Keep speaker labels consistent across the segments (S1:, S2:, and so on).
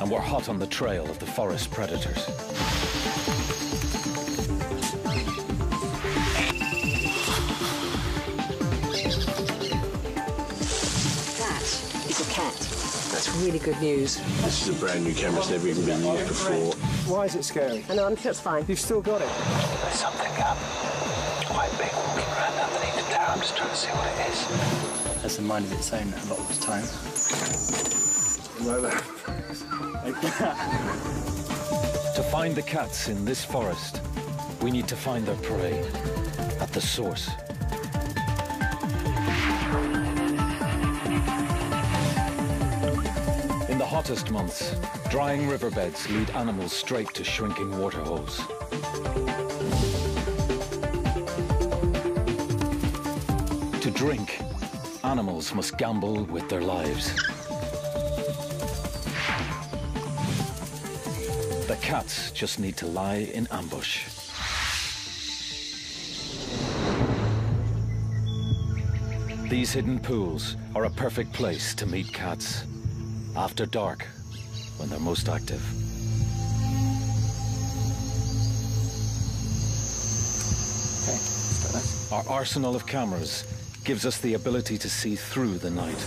S1: and we're hot on the trail of the forest predators.
S2: That is a cat. That's really good news.
S3: This is a brand new camera, it's never even been used before.
S4: Why is it scary?
S2: I know, I'm sure it's fine.
S4: You've still got it.
S5: There's something quite big walking around underneath the tower. I'm just trying to see what it is.
S6: Has a mind of its own a lot of the time.
S1: To find the cats in this forest, we need to find their prey at the source. In the hottest months, drying riverbeds lead animals straight to shrinking waterholes. To drink, animals must gamble with their lives. The cats just need to lie in ambush. These hidden pools are a perfect place to meet cats after dark, when they're most active.
S6: Okay, start that.
S1: Our arsenal of cameras gives us the ability to see through the night.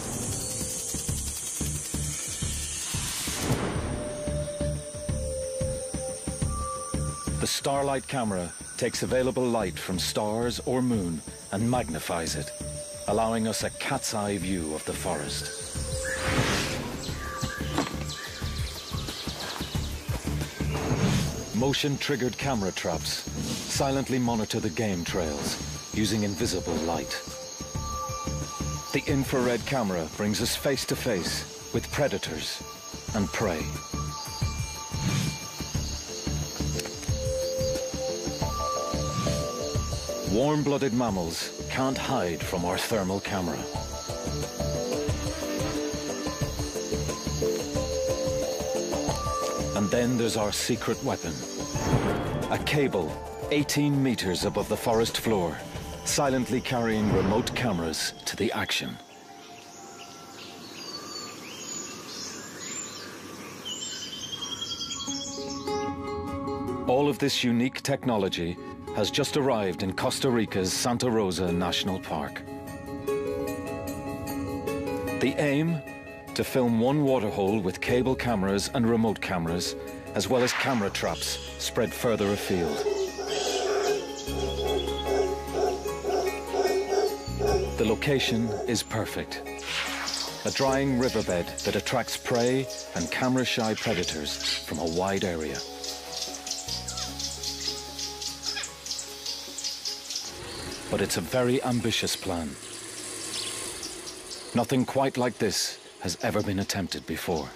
S1: The Starlight camera takes available light from stars or moon and magnifies it, allowing us a cat's eye view of the forest. Motion-triggered camera traps silently monitor the game trails using invisible light. The infrared camera brings us face to face with predators and prey. Warm-blooded mammals can't hide from our thermal camera. And then there's our secret weapon. A cable 18 meters above the forest floor, silently carrying remote cameras to the action. All of this unique technology has just arrived in Costa Rica's Santa Rosa National Park. The aim? To film one waterhole with cable cameras and remote cameras, as well as camera traps spread further afield. The location is perfect. A drying riverbed that attracts prey and camera-shy predators from a wide area. But it's a very ambitious plan. Nothing quite like this has ever been attempted before.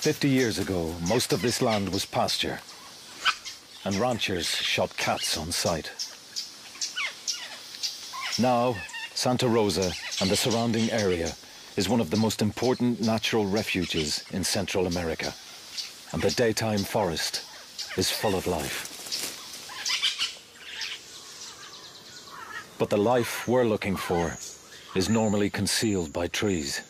S1: "50 years ago, most of this land was pasture, and ranchers shot cats on sight. Now, Santa Rosa and the surrounding area is one of the most important natural refuges in Central America, and the daytime forest is full of life. But the life we're looking for is normally concealed by trees.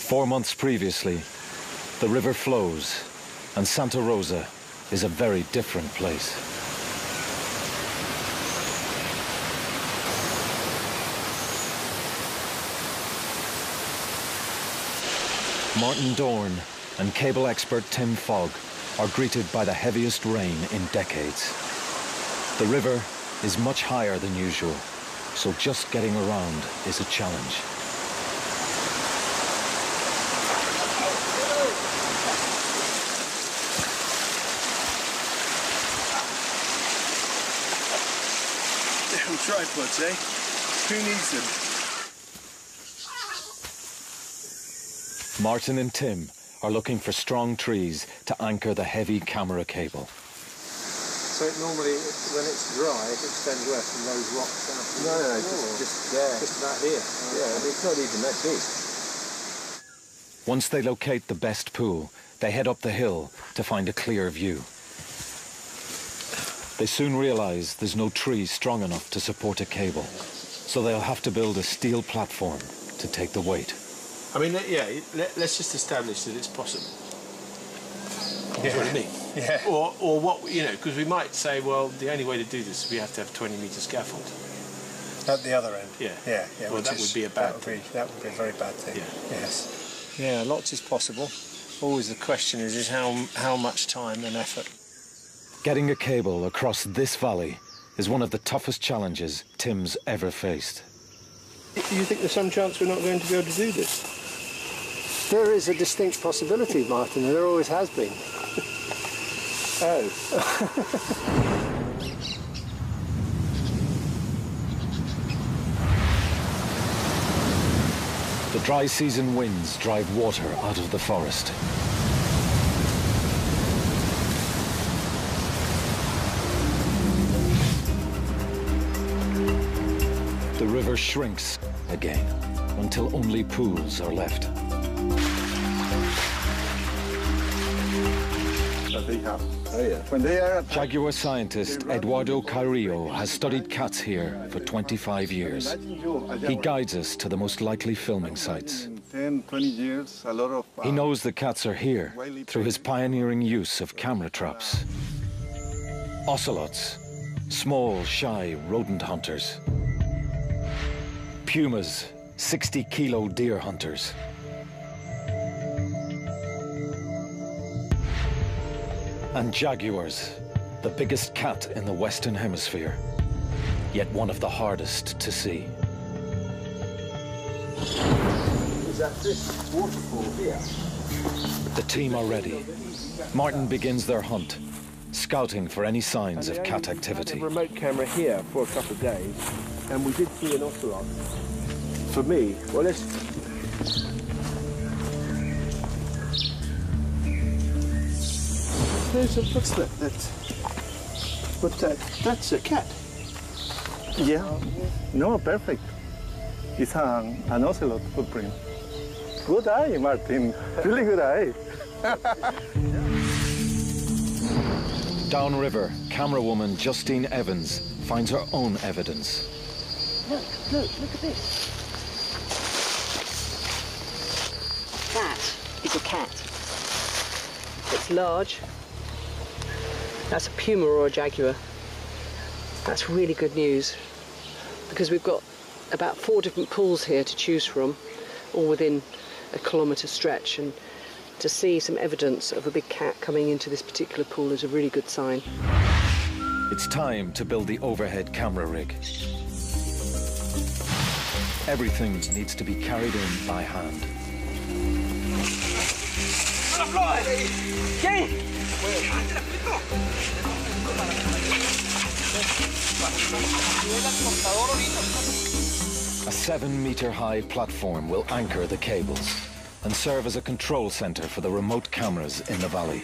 S1: Four months previously, the river flows, and Santa Rosa is a very different place. Martin Dorn and cable expert Tim Fogg are greeted by the heaviest rain in decades. The river is much higher than usual, so just getting around is a challenge.
S3: Damn tripods, eh? Who needs them?
S1: Martin and Tim are looking for strong trees to anchor the heavy camera cable.
S4: So it normally, when it's dry, it extends west from those rocks down to
S3: No, just there.
S4: just about here.
S3: Yeah, I mean, it's not even that big.
S1: Once they locate the best pool, they head up the hill to find a clear view. They soon realize there's no tree strong enough to support a cable, so they'll have to build a steel platform to take the weight.
S3: I mean, yeah, let's just establish that it's possible. That's what I mean.
S4: Yeah.
S3: Or what, you know, because we might say, well, the only way to do this is we have to have 20-metre scaffold.
S4: At the other end?
S3: Yeah.
S4: Yeah, yeah.
S3: Well, that would be a bad thing.
S4: That would be a very bad thing.
S3: Yeah.
S4: Yes. Yeah, lots is possible. Always the question is how much time and effort.
S1: Getting a cable across this valley is one of the toughest challenges Tim's ever faced.
S3: Do you think there's some chance we're not going to be able to do this?
S4: There is a distinct possibility, Martin, and there always has been. Oh.
S1: The dry season winds drive water out of the forest. The river shrinks again until only pools are left. Jaguar scientist Eduardo Carrillo has studied cats here for 25 years. He guides us to the most likely filming sites.
S7: 10, 20 years, a lot of...
S1: He knows the cats are here through his pioneering use of camera traps. Ocelots, small, shy rodent hunters. Pumas, 60-kilo deer hunters. And jaguars, the biggest cat in the Western Hemisphere, yet one of the hardest to see.
S4: Is that this waterfall here?
S1: The team are ready. Martin begins their hunt, scouting for any signs of cat activity.
S3: We had a remote camera here for a couple of days, and we did see an ocelot. For me, well, let's... There's a footstep. That's a cat.
S7: Yeah, no, perfect. It's an ocelot footprint. Good eye, Martin. Really good eye.
S1: Downriver, camerawoman Justine Evans finds her own evidence.
S2: Look at this. That is a cat. It's large. That's a puma or a jaguar. That's really good news, because we've got about 4 different pools here to choose from, all within a kilometre stretch, and to see some evidence of a big cat coming into this particular pool is a really good sign.
S1: It's time to build the overhead camera rig. Everything needs to be carried in by hand. A 7-metre-high platform will anchor the cables and serve as a control centre for the remote cameras in the valley.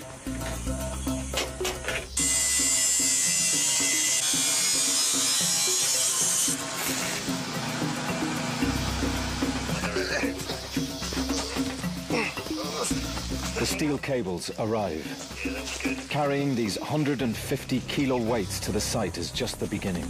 S1: The steel cables arrive. Carrying these 150-kilo weights to the site is just the beginning.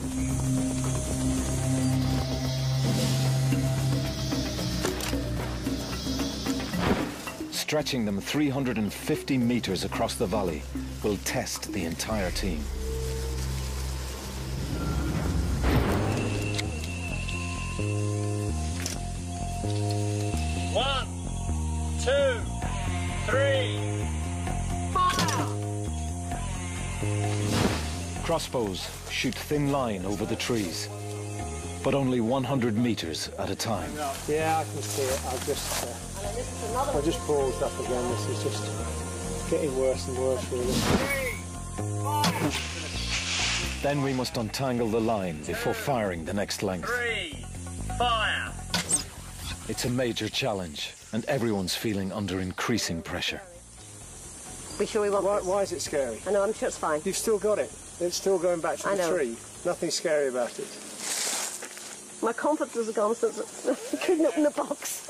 S1: Stretching them 350 meters across the valley will test the entire team.
S8: One, 2, 3, fire!
S1: Crossbows shoot thin line over the trees, but only 100 meters at a time.
S4: Yeah, I can see it. I just paused up again. This is just getting worse and worse, really.
S1: Then we must untangle the line before firing the next length.
S8: 3, fire!
S1: It's a major challenge, and everyone's feeling under increasing pressure.
S2: We sure we want this?
S4: Why is it scary?
S2: I know, I'm sure it's fine.
S4: You've still got it. It's still going back to the tree. Nothing scary about it.
S2: My confidence has gone since I couldn't open the box.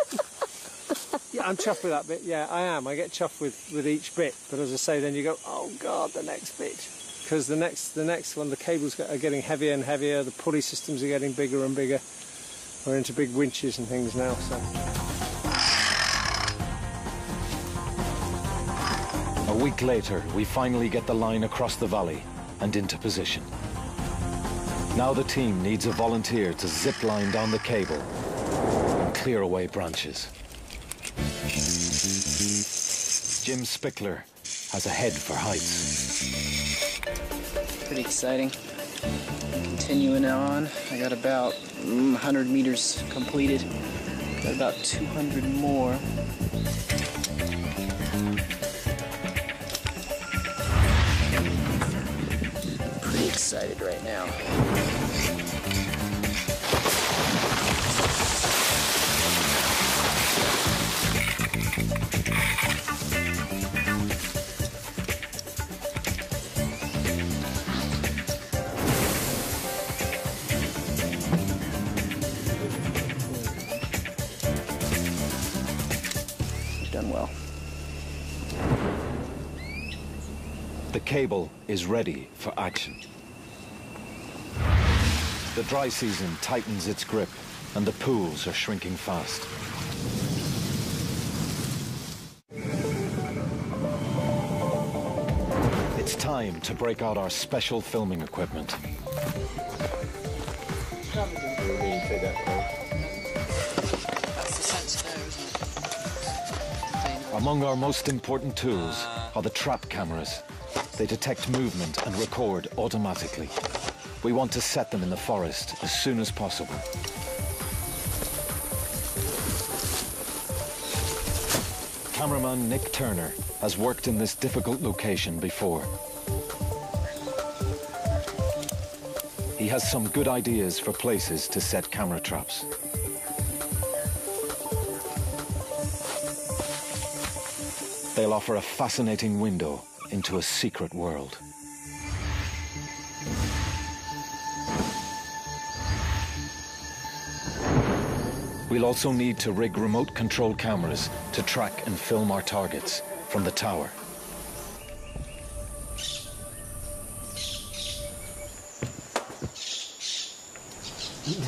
S3: Yeah,
S4: I'm chuffed with that bit. Yeah, I am. I get chuffed with each bit. But as I say, then you go, oh God, the next bit. Because the next one, the cables are getting heavier and heavier. The pulley systems are getting bigger and bigger. We're into big winches and things now. So.
S1: A week later, we finally get the line across the valley and into position. Now the team needs a volunteer to zip line down the cable and clear away branches. Jim Spickler has a head for heights.
S6: Pretty exciting. Continuing on, I got about 100 meters completed. Got about 200 more. Pretty excited right now. Done well.
S1: The cable is ready for action. The dry season tightens its grip and the pools are shrinking fast. It's time to break out our special filming equipment. Among our most important tools are the trap cameras. They detect movement and record automatically. We want to set them in the forest as soon as possible. Cameraman Nick Turner has worked in this difficult location before. He has some good ideas for places to set camera traps. They'll offer a fascinating window into a secret world. We'll also need to rig remote control cameras to track and film our targets from the tower.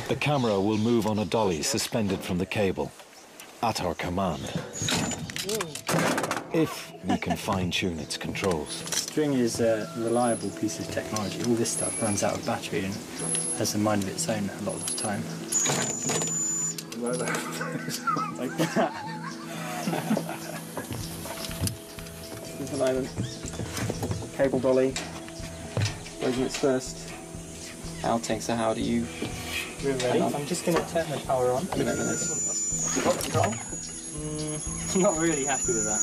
S1: The camera will move on a dolly suspended from the cable, at our command, if we can fine-tune its controls.
S6: String is a reliable piece of technology. All this stuff runs out of battery and has a mind of its own a lot of the time. Like that. At the moment, cable dolly, raising its first outing. So how do you? We're ready. I'm just going to turn the power on. Control. Not really happy with that.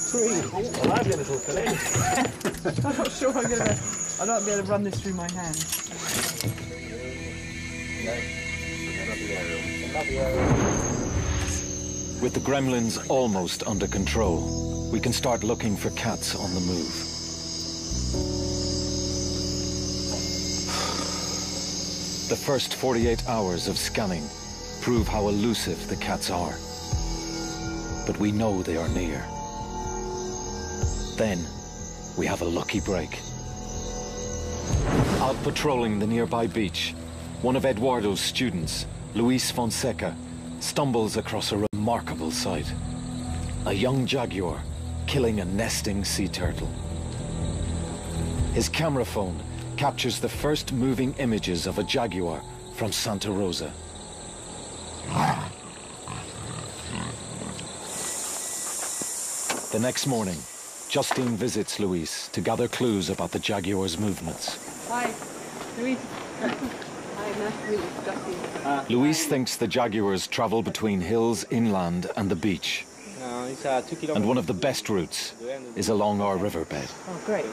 S3: Well, I'd be a little filling.
S2: I'm not sure I don't be able to run this through my hands.
S1: With the gremlins almost under control, we can start looking for cats on the move. The first 48 hours of scanning prove how elusive the cats are. But we know they are near. Then, we have a lucky break. Out patrolling the nearby beach, one of Eduardo's students, Luis Fonseca, stumbles across a remarkable sight. A young jaguar killing a nesting sea turtle. His camera phone captures the first moving images of a jaguar from Santa Rosa. The next morning, Justine visits Luis to gather clues about the jaguar's movements.
S2: Hi, Luis. Hi, nice to meet you, Justine.
S1: Luis thinks the jaguars travel between hills inland and the beach. And one of the best routes is along our riverbed.
S2: Oh, great.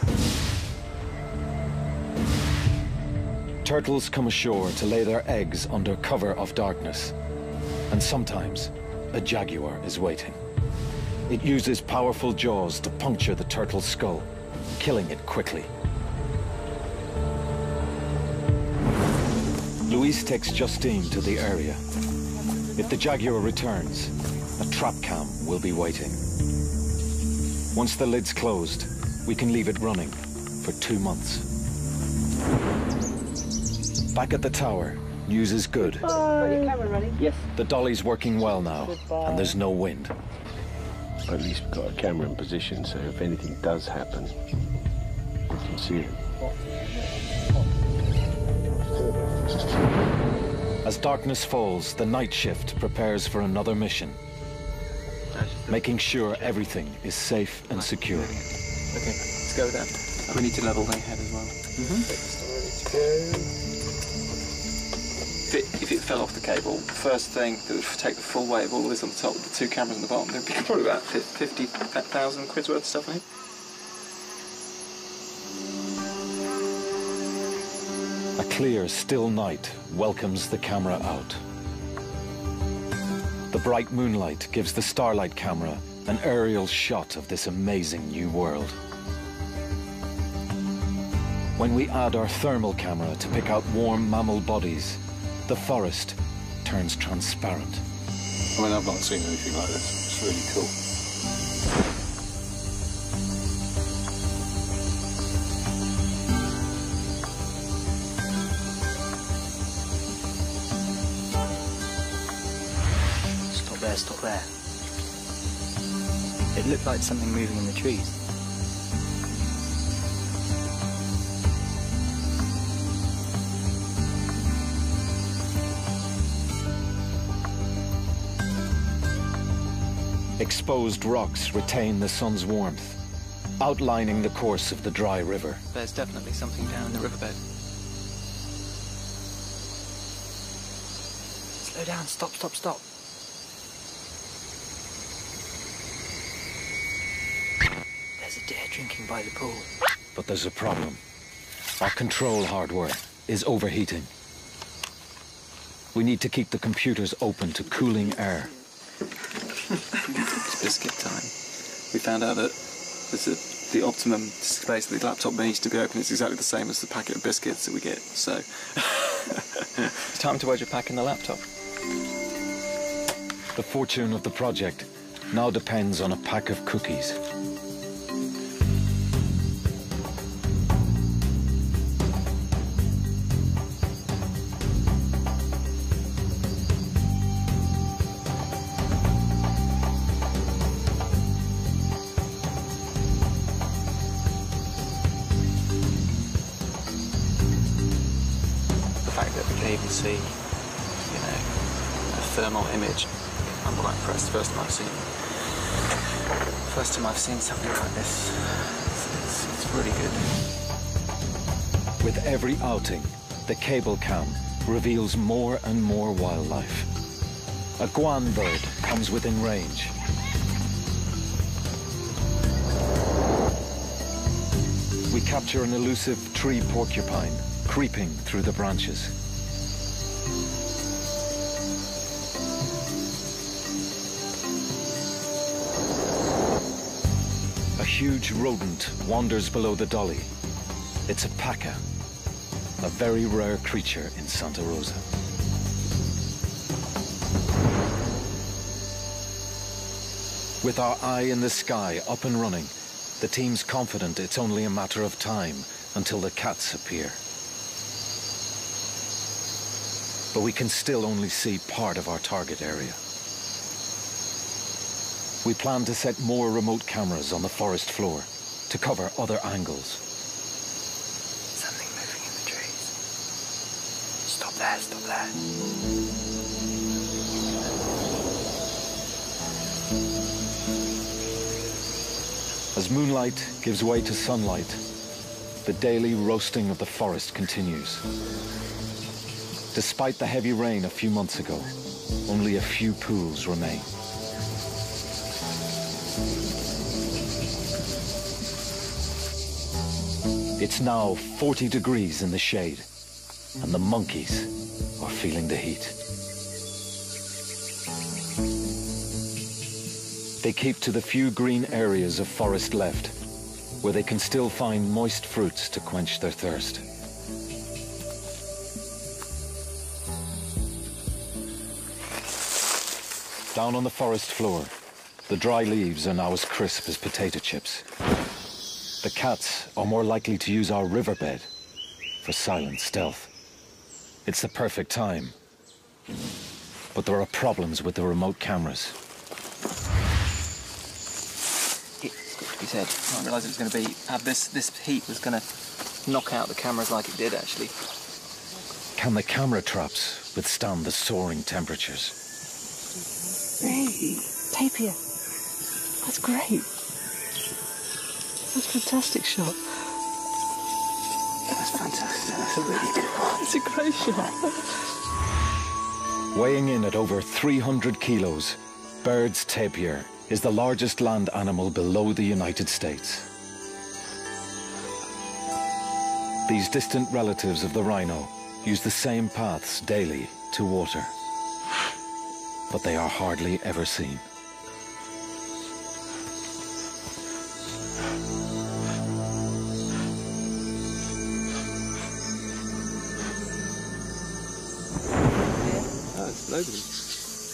S1: Turtles come ashore to lay their eggs under cover of darkness. And sometimes, a jaguar is waiting. It uses powerful jaws to puncture the turtle's skull, killing it quickly. Luis takes Justine to the area. If the jaguar returns, a trap cam will be waiting. Once the lid's closed, we can leave it running for 2 months. Back at the tower, news is good.
S2: Got your camera running?
S6: Yes.
S1: The dolly's working well now, and there's no wind.
S3: At least we've got a camera in position, so if anything does happen, we can see it.
S1: As darkness falls, the night shift prepares for another mission, making sure everything is safe and secure.
S6: Okay, let's go with that. We need to level the head as well. If it fell off the cable, the first thing that would take the full weight of all of this on the top with the 2 cameras on the bottom, there'd be probably about 50,000 quid's worth of stuff, I think.
S1: A clear, still night welcomes the camera out. The bright moonlight gives the Starlight camera an aerial shot of this amazing new world. When we add our thermal camera to pick out warm mammal bodies, the forest turns transparent.
S9: I mean, I've not seen anything like this. It's really cool.
S6: Stop there. It looked like something moving in the trees.
S1: Exposed rocks retain the sun's warmth, outlining the course of the dry river.
S6: There's definitely something down in the riverbed. Slow down, stop. There's a deer drinking by the pool.
S1: But there's a problem. Our control hardware is overheating. We need to keep the computers open to cooling air.
S6: It's biscuit time. We found out that the optimum space that the laptop needs to be open is exactly the same as the packet of biscuits that we get, so... It's time to wedge a pack in the laptop.
S1: The fortune of the project now depends on a pack of cookies.
S6: Even see, you know, a thermal image. I'm quite impressed. First time I've seen something like this. It's really good.
S1: With every outing, the cable cam reveals more and more wildlife. A guan bird comes within range. We capture an elusive tree porcupine creeping through the branches. A huge rodent wanders below the dolly. It's a paca, a very rare creature in Santa Rosa. With our eye in the sky up and running, the team's confident it's only a matter of time until the cats appear. But we can still only see part of our target area. We plan to set more remote cameras on the forest floor to cover other angles.
S6: Something moving in the trees. Stop there.
S1: As moonlight gives way to sunlight, the daily roasting of the forest continues. Despite the heavy rain a few months ago, only a few pools remain. It's now 40 degrees in the shade, and the monkeys are feeling the heat. They keep to the few green areas of forest left, where they can still find moist fruits to quench their thirst. Down on the forest floor, the dry leaves are now as crisp as potato chips. The cats are more likely to use our riverbed for silent stealth. It's the perfect time. But there are problems with the remote cameras.
S6: It's got to be said. I didn't realise it was going to be... this heat was going to knock out the cameras like it did, actually.
S1: Can the camera traps withstand the soaring temperatures?
S2: Hey, tapir. That's great. That's a fantastic shot.
S6: That's fantastic. That's a really good one.
S2: It's a great shot.
S1: Weighing in at over 300 kilos, Baird's tapir is the largest land animal below the United States. These distant relatives of the rhino use the same paths daily to water, but they are hardly ever seen.
S6: Loads of them.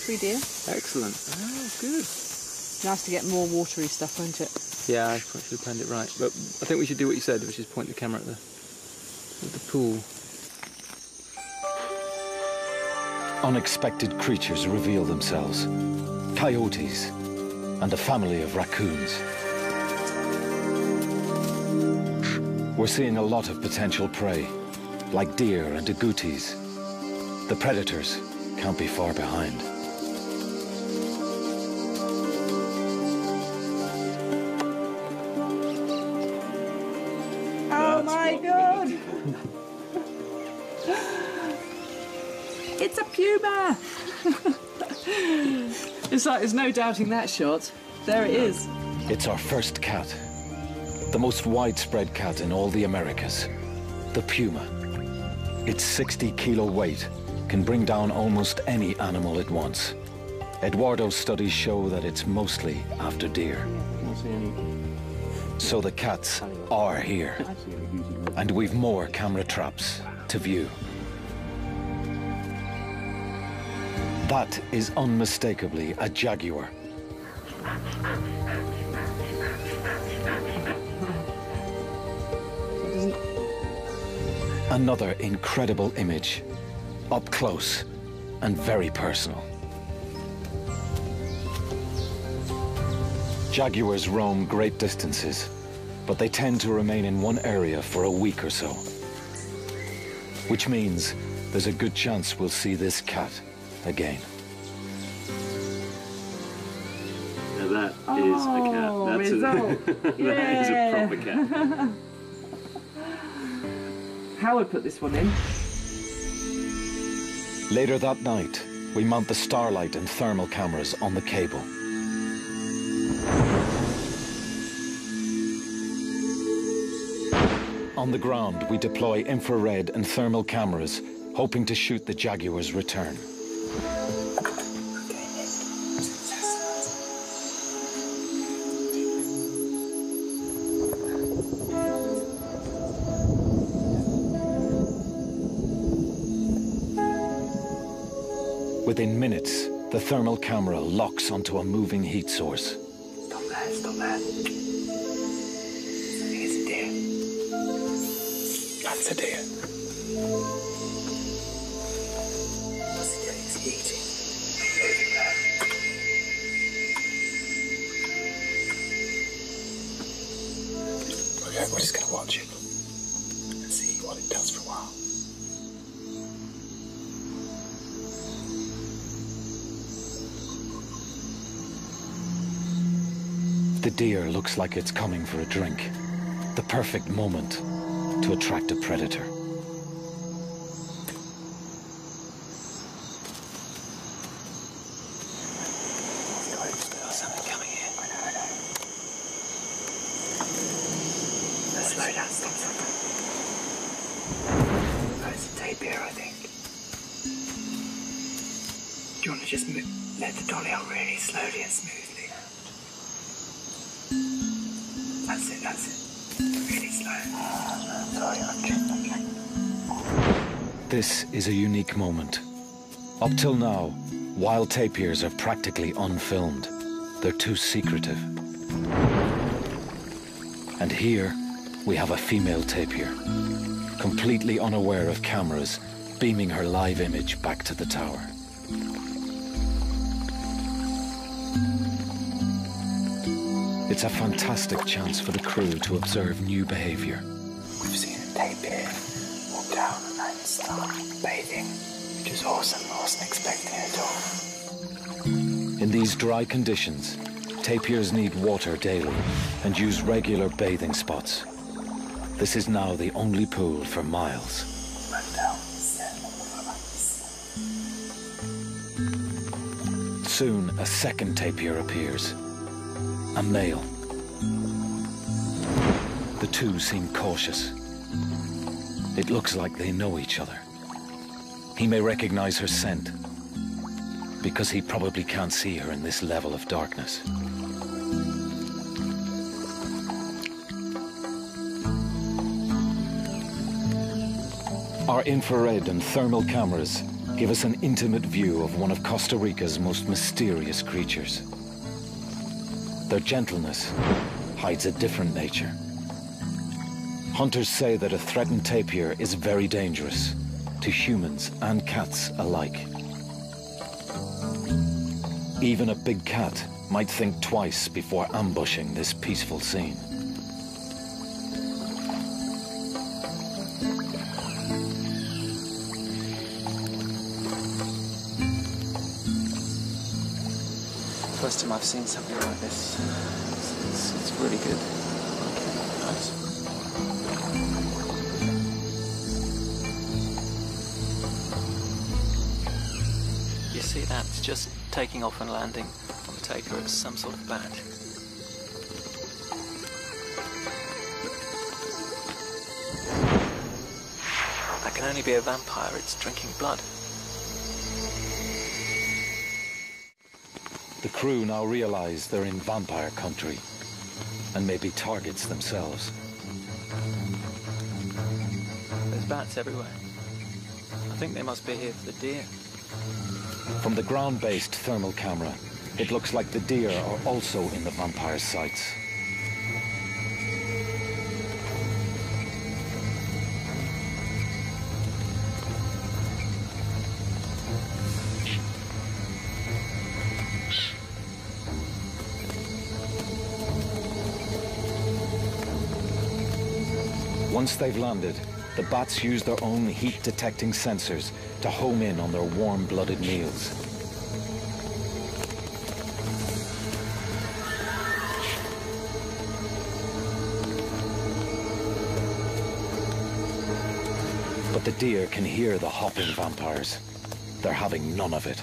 S2: 3 deer.
S6: Excellent. Oh, good.
S2: Nice to get more watery stuff, won't it?
S6: Yeah, I probably should have planned it right. But I think we should do what you said, which is point the camera at the pool.
S1: Unexpected creatures reveal themselves. Coyotes and a family of raccoons. We're seeing a lot of potential prey, like deer and agoutis. The predators can't be far behind.
S2: Oh my God! It's a puma! It's like there's no doubting that shot. There it is.
S1: It's our first cat. The most widespread cat in all the Americas. The puma. Its 60-kilo weight can bring down almost any animal it wants. Eduardo's studies show that it's mostly after deer. So the cats are here. And we've more camera traps to view. That is unmistakably a jaguar. Another incredible image. Up close and very personal. Jaguars roam great distances, but they tend to remain in one area for a week or so. Which means there's a good chance we'll see this cat again.
S10: Now that is a cat. That's that is a proper cat.
S2: Howard put this one in.
S1: Later that night, we mount the starlight and thermal cameras on the cable. On the ground, we deploy infrared and thermal cameras, hoping to shoot the jaguar's return. Within minutes, the thermal camera locks onto a moving heat source.
S5: Stop that, stop that. I think it's a deer. That's a deer. What's he doing? Is he eating? He's moving there. Okay, we're just going to watch it and see what it does for a while.
S1: The deer looks like it's coming for a drink. The perfect moment to attract a predator.
S5: Something coming in. I know. Let's slow down, stop. Oh, it's a tapir, I think. Do you want to just let the dolly out really slowly and smoothly? That's it. Really slow. Sorry, okay.
S1: This is a unique moment. Up till now, Wild tapirs are practically unfilmed. They're too secretive. And here, we have a female tapir, completely unaware of cameras, beaming her live image back to the tower. It's a fantastic chance for the crew to observe new behavior.
S5: We've seen a tapir walk down and then start bathing, which is awesome. I wasn't expecting it at all.
S1: In these dry conditions, tapirs need water daily and use regular bathing spots. This is now the only pool for miles. Soon, a second tapir appears. A male. The two seem cautious. It looks like they know each other. He may recognize her scent, because he probably can't see her in this level of darkness. Our infrared and thermal cameras give us an intimate view of one of Costa Rica's most mysterious creatures. Their gentleness hides a different nature. Hunters say that a threatened tapir is very dangerous to humans and cats alike. Even a big cat might think twice before ambushing this peaceful scene.
S6: First time I've seen something like this. It's really good. Okay, nice. You see that? It's just taking off and landing on the tapir. It's some sort of bat. That can only be a vampire. It's drinking blood.
S1: The crew now realize they're in vampire country and may be targets themselves.
S6: There's bats everywhere. I think they must be here for the deer.
S1: From the ground-based thermal camera, it looks like the deer are also in the vampire's sights. Once they've landed, the bats use their own heat-detecting sensors to home in on their warm-blooded meals. But the deer can hear the hopping vampires. They're having none of it.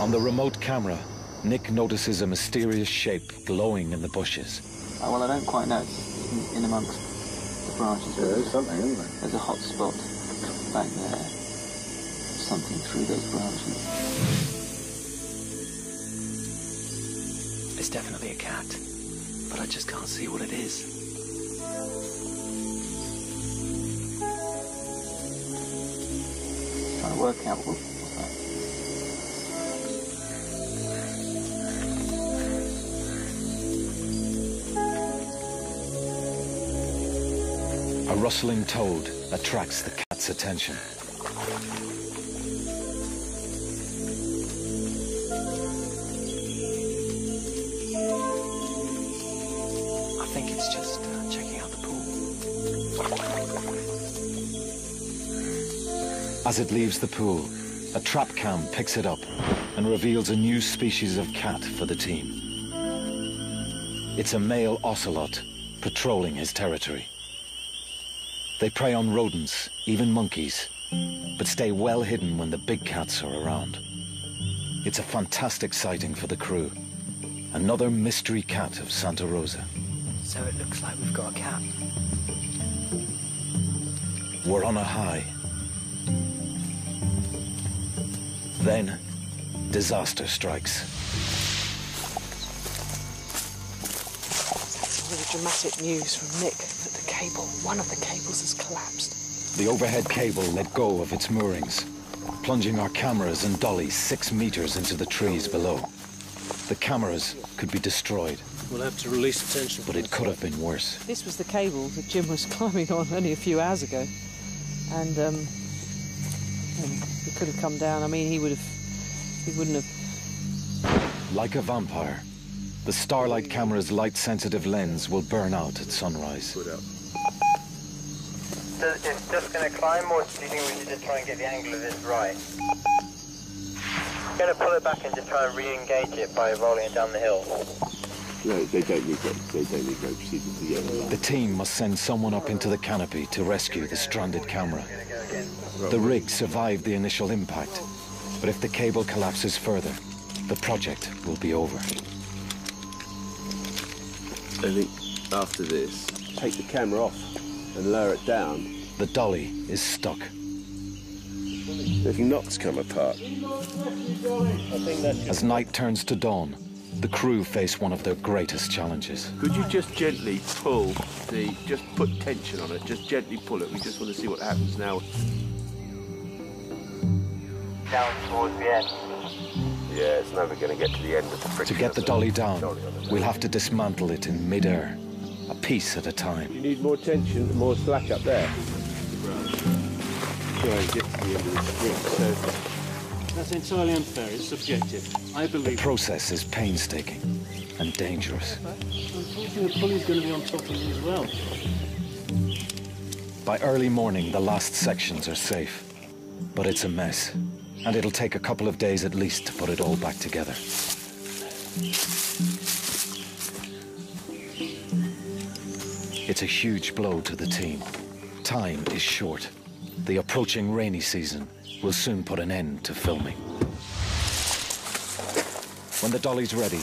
S1: On the remote camera, Nick notices a mysterious shape glowing in the bushes.
S6: Oh, well, I don't quite know. It's in amongst the branches.
S3: Yeah, there's something, isn't there?
S6: There's a hot spot back there. There's something through those branches. It's definitely a cat, but I just can't see what it is. Trying to work out what's that.
S1: A rustling toad attracts the cat's attention.
S6: I think it's just checking out the pool.
S1: As it leaves the pool, a trap cam picks it up and reveals a new species of cat for the team. It's a male ocelot patrolling his territory. They prey on rodents, even monkeys, but stay well hidden when the big cats are around. It's a fantastic sighting for the crew. Another mystery cat of Santa Rosa.
S6: So it looks like we've got a cat.
S1: We're on a high. Then, disaster strikes.
S2: That's really dramatic news from Nick that one of the cables has collapsed.
S1: The overhead cable let go of its moorings, plunging our cameras and dollies 6 meters into the trees below. The cameras could be destroyed.
S9: We'll have to release the tension.
S1: But it could have been worse.
S2: This was the cable that Jim was climbing on only a few hours ago. And he could have come down. I mean, he wouldn't have.
S1: Like a vampire, the Starlight camera's light-sensitive lens will burn out at sunrise.
S11: It's just going to climb, or do you think we should just try and get the angle of this right? I'm going to pull it back and just try and re-engage it by rolling it down the hill.
S3: No, they don't need to proceed to the end.
S1: The team must send someone up into the canopy to rescue the stranded camera. The rig survived the initial impact, but if the cable collapses further, the project will be over.
S3: I think after this, take the camera off and lower it down.
S1: The dolly is stuck.
S3: If knots come apart.
S1: As night turns to dawn, the crew face one of their greatest challenges.
S3: Could you just gently pull just put tension on it, just gently pull it. We just want to see what happens now.
S11: Down towards the end.
S3: Yeah, it's never going to get to the end of the friction.
S1: To get the dolly down, we'll have to dismantle it in mid-air, a piece at a time.
S3: You need more tension, more slack up there. Try and get to the end of the string. So
S9: that's entirely unfair. It's subjective. I believe.
S1: The process is painstaking and dangerous.
S9: Unfortunately, the pulley's going to be on top of it as well.
S1: By early morning, the last sections are safe, but it's a mess. And it'll take a couple of days at least to put it all back together. It's a huge blow to the team. Time is short. The approaching rainy season will soon put an end to filming. When the dolly's ready,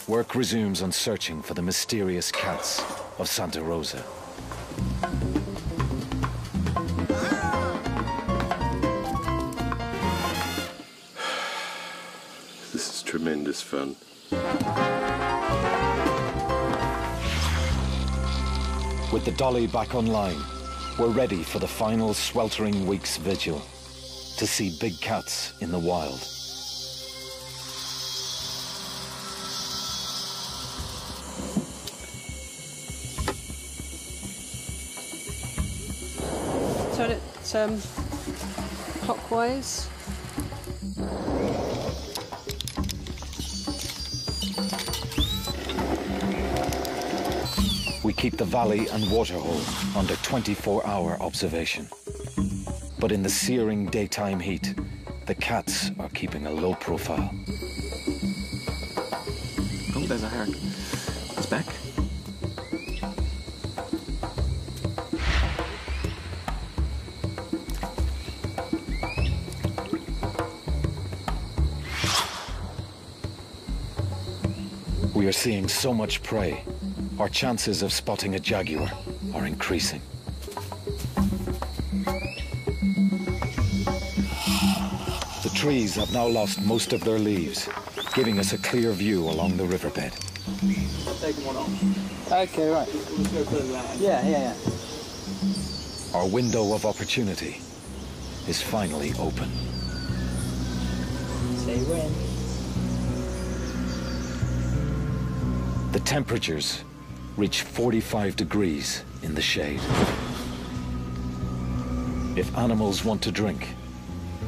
S1: work resumes on searching for the mysterious cats of Santa Rosa.
S3: Tremendous fun.
S1: With the dolly back online, we're ready for the final sweltering week's vigil to see big cats in the wild.
S2: Turn it clockwise.
S1: We keep the valley and waterhole under 24-hour observation. But in the searing daytime heat, the cats are keeping a low profile.
S6: Oh, there's a hare. It's back.
S1: We are seeing so much prey. Our chances of spotting a jaguar are increasing. The trees have now lost most of their leaves, giving us a clear view along the riverbed.
S6: Taking one off. Okay, right. Let's go further that. Yeah.
S1: Our window of opportunity is finally open.
S6: Say when.
S1: The temperatures reach 45 degrees in the shade. If animals want to drink,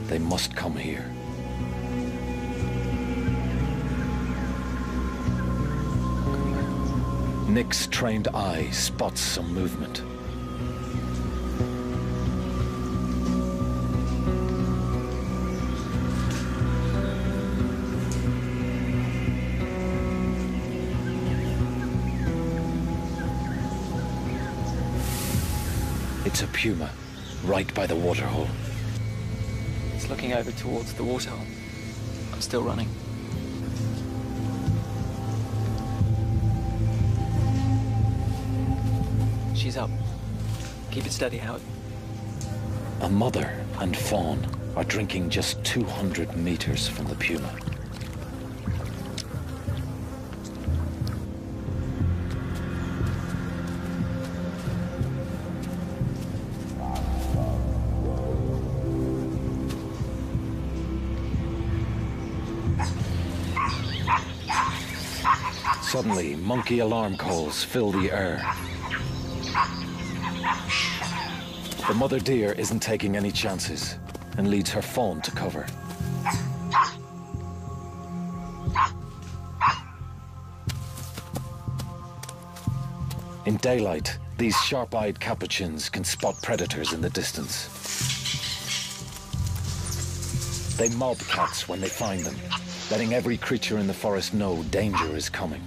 S1: they must come here. Nick's trained eye spots some movement. It's a puma, right by the waterhole.
S6: It's looking over towards the waterhole. I'm still running. She's up. Keep it steady, Howard.
S1: A mother and fawn are drinking just 200 meters from the puma. Suddenly, monkey alarm calls fill the air. The mother deer isn't taking any chances and leads her fawn to cover. In daylight, these sharp-eyed capuchins can spot predators in the distance. They mob cats when they find them, letting every creature in the forest know danger is coming.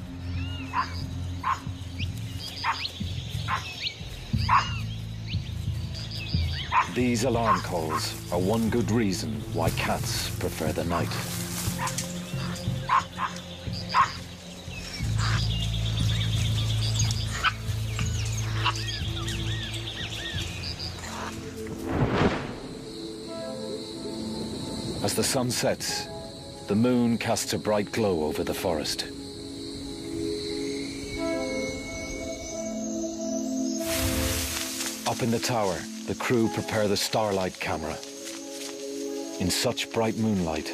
S1: These alarm calls are one good reason why cats prefer the night. As the sun sets, the moon casts a bright glow over the forest. Up in the tower, the crew prepare the starlight camera. In such bright moonlight,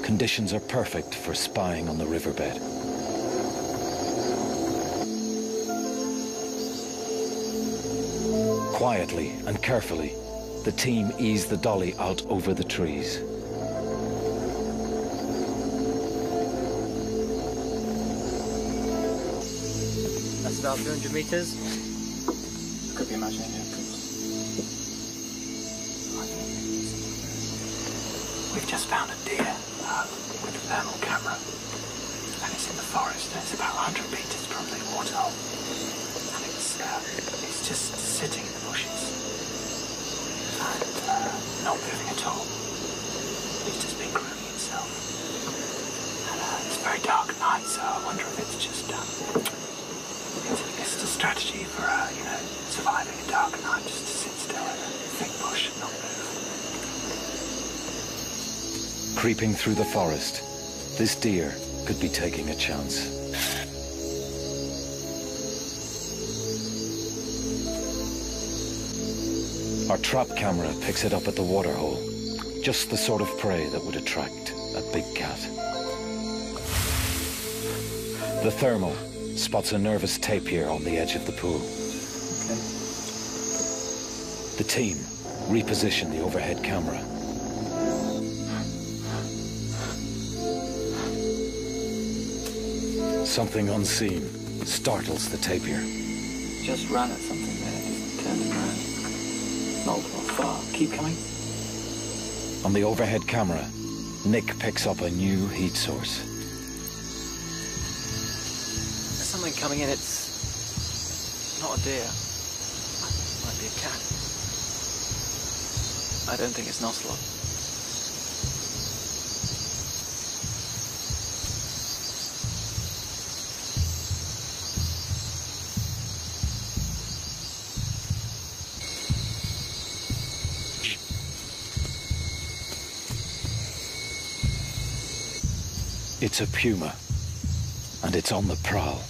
S1: conditions are perfect for spying on the riverbed. Quietly and carefully, the team ease the dolly out over the trees.
S6: That's about 200 meters. Could be imagining it.
S5: We've just found a deer with a thermal camera, and it's in the forest, and it's about 100 meters from the waterhole, and it's just sitting in the bushes and not moving at all. It's just been grooming itself, and it's a very dark night, so I wonder if it's just it's a strategy for surviving a dark night, just to sit still in a thick bush and not move.
S1: Creeping through the forest, this deer could be taking a chance. Our trap camera picks it up at the waterhole, just the sort of prey that would attract a big cat. The thermal spots a nervous tapir on the edge of the pool.
S6: Okay.
S1: The team reposition the overhead camera. Something unseen startles the tapir.
S5: Just ran at something there, just turned it around. Not far. Keep coming.
S1: On the overhead camera, Nick picks up a new heat source.
S6: There's something coming in. It's not a deer. It might be a cat. I don't think it's an ocelot.
S1: It's a puma, and it's on the prowl.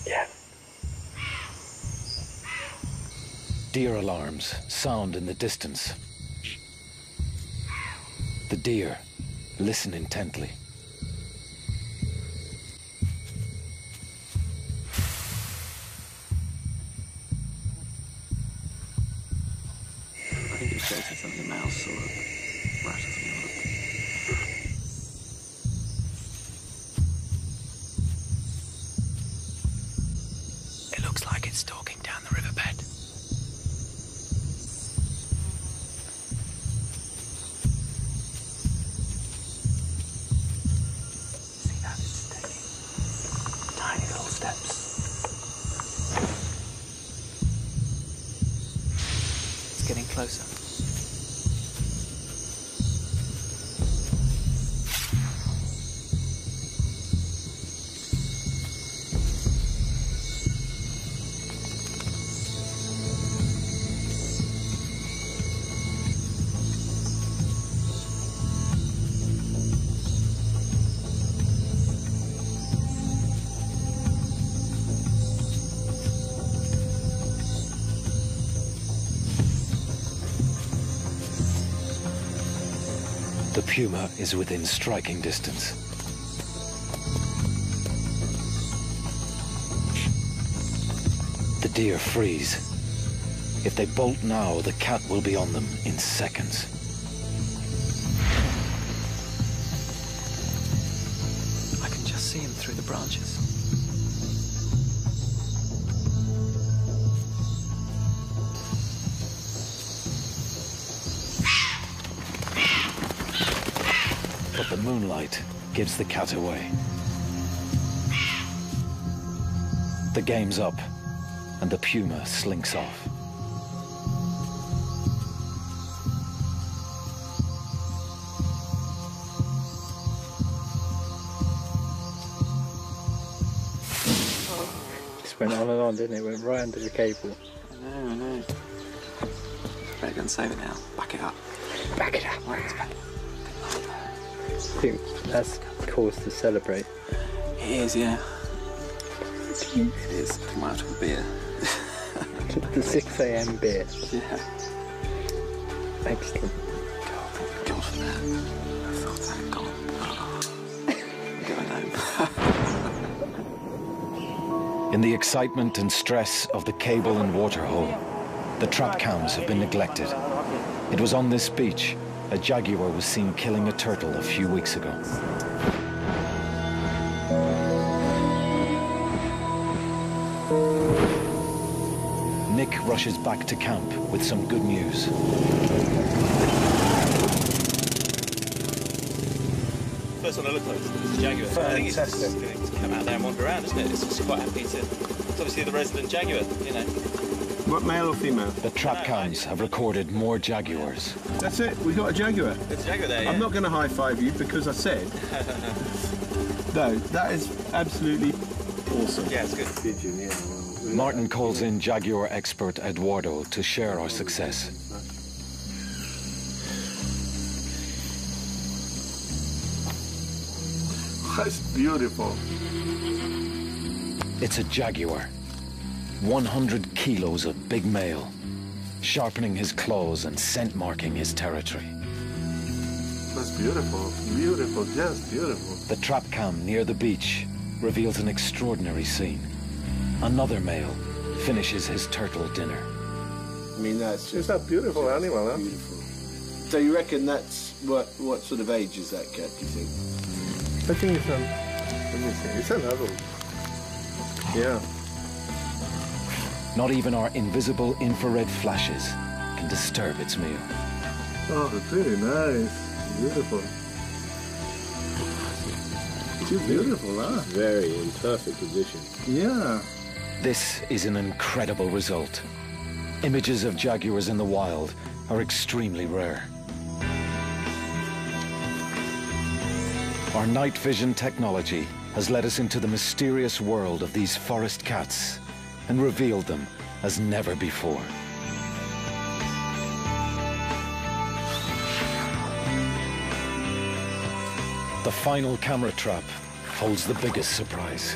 S5: Yeah.
S1: Deer alarms sound in the distance. The deer listen intently.
S5: I think it's chasing something, a mouse or a rat or something like that. It looks like it's stalking down the riverbed. See that? It's taking tiny little steps.
S6: It's getting closer.
S1: The puma is within striking distance. The deer freeze. If they bolt now, the cat will be on them in seconds.
S6: I can just see him through the branches.
S1: But the moonlight gives the cat away. The game's up, and the puma slinks off.
S6: Just went on and on, didn't it? Went right under the cable. I know. Better go and save it now. Back it up. Back it up. Right, it's back. I think that's cause to celebrate. It is, yeah. It is. I might have to have a beer. The 6 AM beer. Yeah. Excellent. God, thank God for that. I thought that had gone. I'm going home.
S1: In the excitement and stress of the cable and water hole, the trap cams have been neglected. It was on this beach a jaguar was seen killing a turtle a few weeks ago. Nick rushes back to camp with some good news.
S12: First one I looked at was the jaguar. I think it's just going to come out there and wander around, isn't it? It's just quite happy to... It's obviously the resident jaguar, you know.
S3: What, male or female?
S1: The trap cams have recorded more jaguars.
S3: That's it, we got a jaguar.
S12: There's a jaguar there, yeah.
S3: I'm not going to high-five you because I said. No, that is absolutely awesome.
S12: Yeah, it's good.
S3: Pigeon, yeah.
S1: Martin calls in jaguar expert Eduardo to share our success.
S3: That's beautiful.
S1: It's a jaguar. 100 kilos of big male, sharpening his claws and scent marking his territory.
S7: That's beautiful, beautiful, just beautiful.
S1: The trap cam near the beach reveals an extraordinary scene. Another male finishes his turtle dinner.
S3: I mean, that's
S7: It's a beautiful animal, huh?
S3: beautiful. So you reckon that's what sort of age is that cat, do you think?
S7: I think it's let me see, it's an adult. Yeah.
S1: Not even our invisible infrared flashes can disturb its meal.
S7: Oh, that's really nice. Beautiful. Too beautiful, huh?
S3: Very in perfect position.
S7: Yeah.
S1: This is an incredible result. Images of jaguars in the wild are extremely rare. Our night vision technology has led us into the mysterious world of these forest cats and revealed them as never before. The final camera trap holds the biggest surprise.